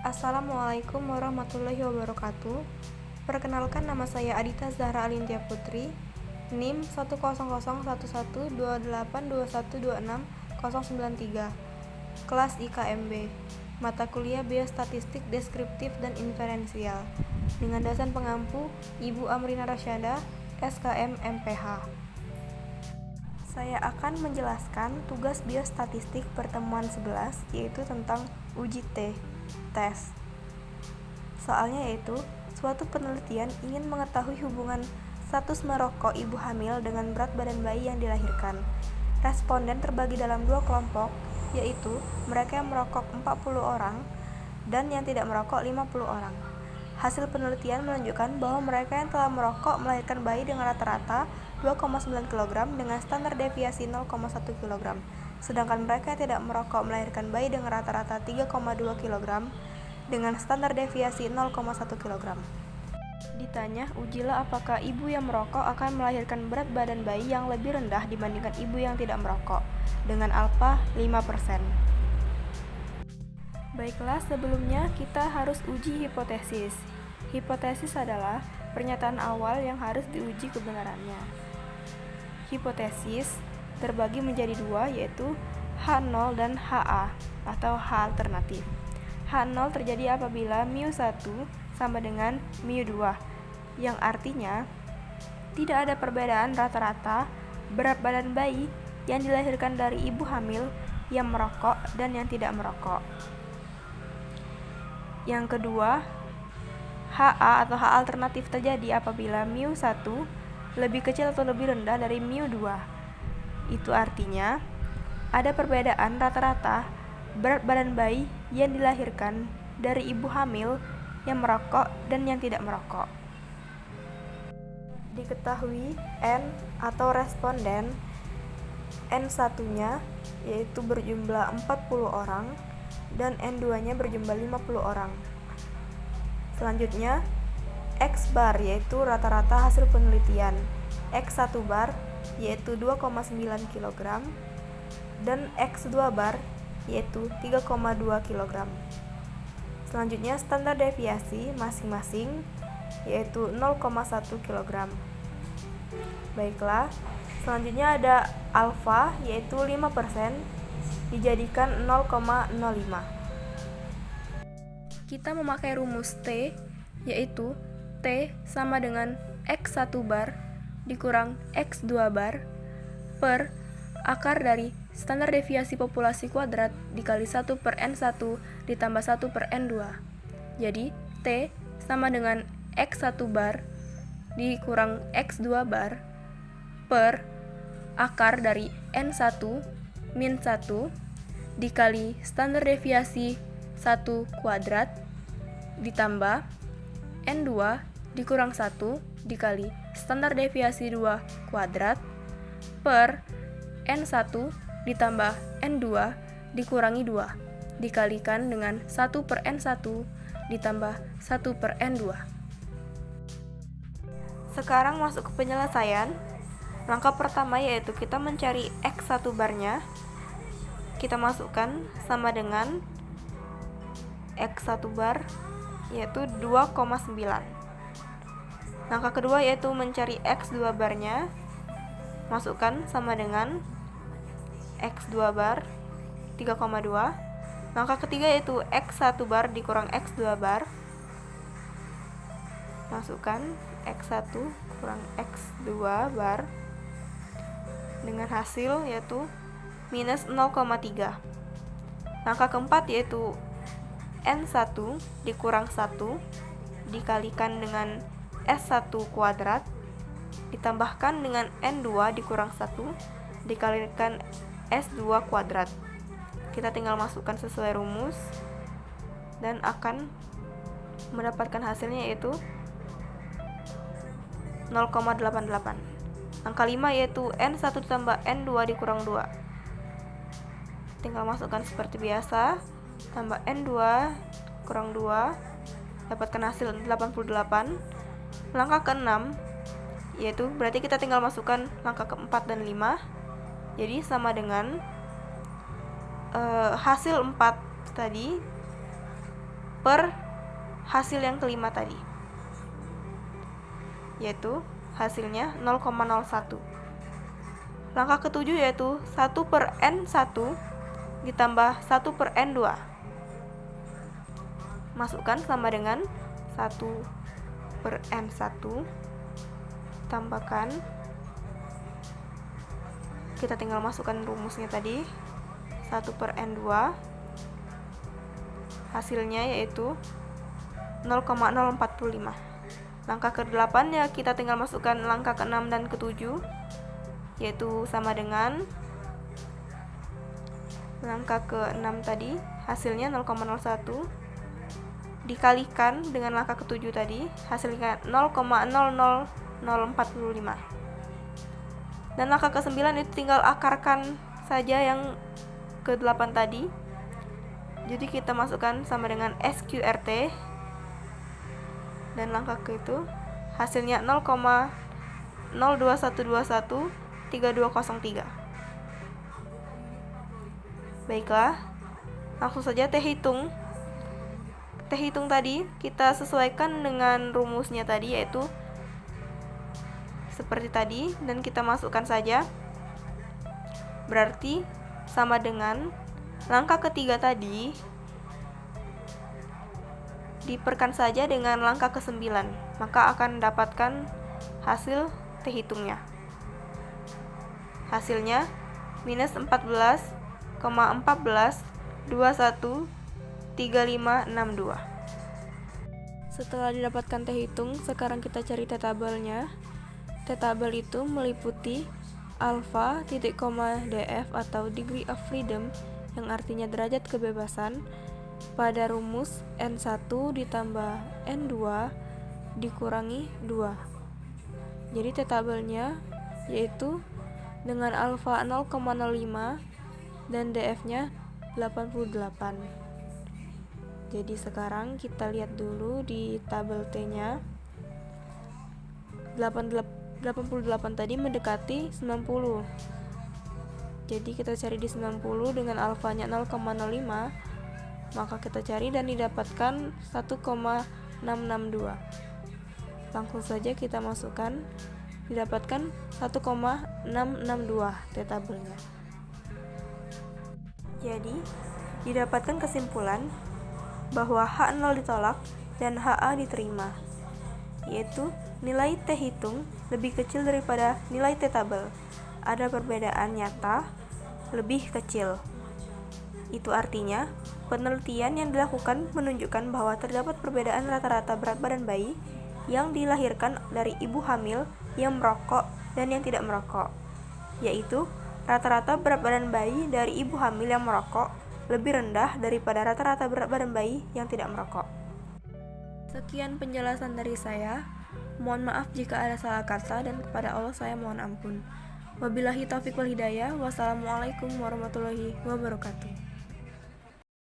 Assalamualaikum warahmatullahi wabarakatuh. Perkenalkan, nama saya Adita Zahra Alintia Putri, NIM 100112821260093, kelas IKMB, mata kuliah Biostatistik Deskriptif dan Inferensial, dengan dosen pengampu Ibu Amrina Rasyada, SKM MPH. Saya akan menjelaskan tugas biostatistik pertemuan 11, yaitu tentang uji tes. Soalnya yaitu, suatu penelitian ingin mengetahui hubungan status merokok ibu hamil dengan berat badan bayi yang dilahirkan. Responden terbagi dalam dua kelompok, yaitu mereka yang merokok 40 orang dan yang tidak merokok 50 orang. Hasil penelitian menunjukkan bahwa mereka yang telah merokok melahirkan bayi dengan rata-rata 2,9 kg dengan standar deviasi 0,1 kg, sedangkan mereka yang tidak merokok melahirkan bayi dengan rata-rata 3,2 kg dengan standar deviasi 0,1 kg. Ditanya, ujilah apakah ibu yang merokok akan melahirkan berat badan bayi yang lebih rendah dibandingkan ibu yang tidak merokok, dengan alfa 5%. Baiklah, sebelumnya kita harus uji hipotesis. Hipotesis adalah pernyataan awal yang harus diuji kebenarannya. Hipotesis terbagi menjadi dua, yaitu H0 dan HA atau H alternatif. H0 terjadi apabila μ1 sama dengan μ2, yang artinya tidak ada perbedaan rata-rata berat badan bayi yang dilahirkan dari ibu hamil yang merokok dan yang tidak merokok. Yang kedua, HA atau H alternatif terjadi apabila μ1 lebih kecil atau lebih rendah dari μ2. Itu artinya ada perbedaan rata-rata berat badan bayi yang dilahirkan dari ibu hamil yang merokok dan yang tidak merokok. Diketahui N atau responden N1-nya yaitu berjumlah 40 orang dan N2-nya berjumlah 50 orang. Selanjutnya, X bar yaitu rata-rata hasil penelitian, X1 bar yaitu 2,9 kg dan X2 bar yaitu 3,2 kg. Selanjutnya, standar deviasi masing-masing yaitu 0,1 kg. Baiklah, selanjutnya ada alfa yaitu 5% dijadikan 0,05. Kita memakai rumus T, yaitu T sama dengan X1 bar dikurang X2 bar per akar dari standar deviasi populasi kuadrat dikali 1 per N1 ditambah 1 per N2. Jadi, T sama dengan X1 bar dikurang X2 bar per akar dari N1 min 1 dikali standar deviasi 1 kuadrat ditambah N2 dikurang 1 dikali standar deviasi 2 kuadrat per N1 ditambah N2 dikurangi 2 dikalikan dengan 1 per N1 ditambah 1 per N2. Sekarang masuk ke penyelesaian. Langkah pertama yaitu kita mencari X1 barnya. Kita masukkan sama dengan X1 bar yaitu 2,9. Langkah kedua yaitu mencari X2 barnya. Masukkan sama dengan X2 bar 3,2. Langkah ketiga yaitu X1 bar dikurang X2 bar. Masukkan X1 kurang X2 bar dengan hasil yaitu minus 0,3. Langkah keempat yaitu N1 dikurang 1 dikalikan dengan S1 kuadrat ditambahkan dengan N2 dikurang 1 dikalikan S2 kuadrat. Kita tinggal masukkan sesuai rumus dan akan mendapatkan hasilnya yaitu 0,88. Angka 5 yaitu N1 ditambah N2 dikurang 2. Tinggal masukkan seperti biasa, tambah N2 kurang 2, dapatkan hasil 88. Langkah ke-6 yaitu berarti kita tinggal masukkan langkah ke-4 dan 5. Jadi sama dengan hasil 4 tadi per hasil yang kelima tadi, yaitu hasilnya 0,01. Langkah ketujuh yaitu 1 per N1 ditambah 1 per N2. Masukkan sama dengan 1 per N1, tambahkan, kita tinggal masukkan rumusnya tadi, 1 per N2, hasilnya yaitu 0,045. Langkah ke-8 ya kita tinggal masukkan langkah ke-6 dan ke-7, yaitu sama dengan langkah ke-6 tadi, hasilnya 0,01 dikalikan dengan langkah ke-7 tadi, hasilnya 0,00045. Dan langkah ke-9 itu tinggal akarkan saja yang ke-8 tadi. Jadi kita masukkan sama dengan SQRT, dan langkah ke-itu hasilnya 0,021213203. Baiklah, langsung saja T hitung tadi kita sesuaikan dengan rumusnya tadi, yaitu seperti tadi, dan kita masukkan saja. Berarti sama dengan langkah ketiga tadi diperkan saja dengan langkah ke-9, maka akan mendapatkan hasil T hitungnya. Hasilnya minus 14,14213562. Setelah didapatkan T hitung, sekarang kita cari T tabelnya. T tabel itu meliputi alpha, titik koma, df atau degree of freedom, yang artinya derajat kebebasan, pada rumus N1 ditambah N2 dikurangi 2. Jadi T tabelnya yaitu dengan alpha 0,05 dan df-nya 88. Jadi sekarang kita lihat dulu di tabel T-nya. 88 tadi mendekati 90. Jadi kita cari di 90 dengan alfanya 0,05, maka kita cari dan didapatkan 1,662. Langsung saja kita masukkan, didapatkan 1,662 T tabelnya. Jadi didapatkan kesimpulan bahwa H0 ditolak dan HA diterima, yaitu nilai T hitung lebih kecil daripada nilai T tabel. Ada perbedaan nyata lebih kecil. Itu artinya penelitian yang dilakukan menunjukkan bahwa terdapat perbedaan rata-rata berat badan bayi yang dilahirkan dari ibu hamil yang merokok dan yang tidak merokok, yaitu rata-rata berat badan bayi dari ibu hamil yang merokok lebih rendah daripada rata-rata berat badan bayi yang tidak merokok. Sekian penjelasan dari saya. Mohon maaf jika ada salah kata, dan kepada Allah saya mohon ampun. Wabillahi taufiq wal hidayah. Wassalamualaikum warahmatullahi wabarakatuh.